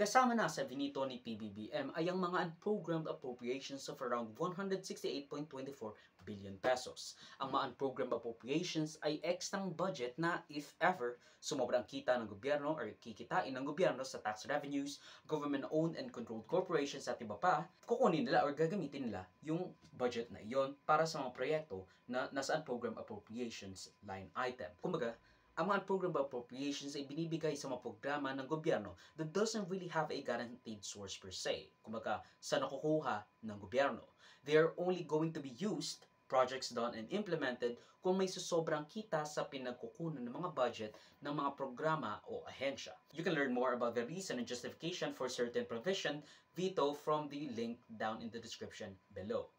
Kasama na sa binito ni PBBM ay ang mga unprogrammed appropriations of around 168.24 billion pesos. Ang mga unprogrammed appropriations ay ekstrang budget na if ever sumobra ang kita ng gobyerno or kikitain ng gobyerno sa tax revenues, government-owned and controlled corporations at iba pa, kukunin nila or gagamitin nila yung budget na iyon para sa mga proyekto na nasa unprogrammed appropriations line item. Kumbaga, ang mga unprogrammed appropriations ay binibigay sa mga programa ng gobyerno that doesn't really have a guaranteed source per se. Kumbaga, sa nakukuha ng gobyerno. They are only going to be used, projects done and implemented, kung may susobrang kita sa pinagkukunan ng mga budget ng mga programa o ahensya. You can learn more about the reason and justification for certain provision veto from the link down in the description below.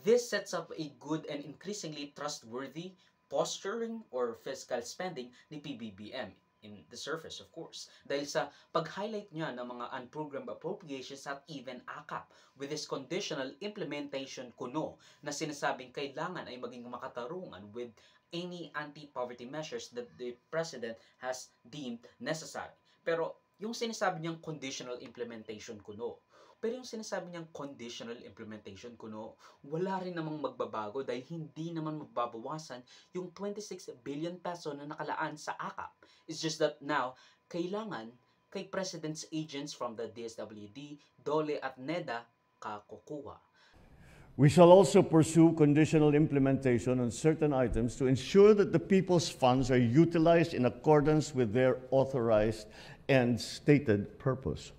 This sets up a good and increasingly trustworthy posturing or fiscal spending ni PBBM in the surface, of course. Dahil sa pag-highlight niya ng mga unprogrammed appropriations at even AKAP with this conditional implementation kuno na sinasabing kailangan ay maging makatarungan with any anti-poverty measures that the President has deemed necessary. Pero yung sinasabi niyang conditional implementation kuno, pero yung sinasabi niyang conditional implementation kuno, wala rin namang magbabago dahil hindi naman mababawasan yung 26 billion peso na nakalaan sa AKAP. It's just that now, kailangan kay President's agents from the DSWD, DOLE at NEDA kakukuha. We shall also pursue conditional implementation on certain items to ensure that the people's funds are utilized in accordance with their authorized and stated purpose.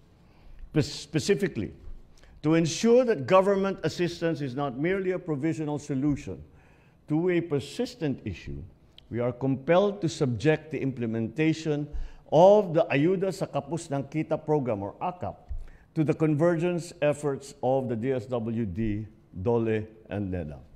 Specifically, to ensure that government assistance is not merely a provisional solution to a persistent issue, we are compelled to subject the implementation of the Ayuda sa Kapos ng Kita program, or AKAP, to the convergence efforts of the DSWD, DOLE, and NEDA.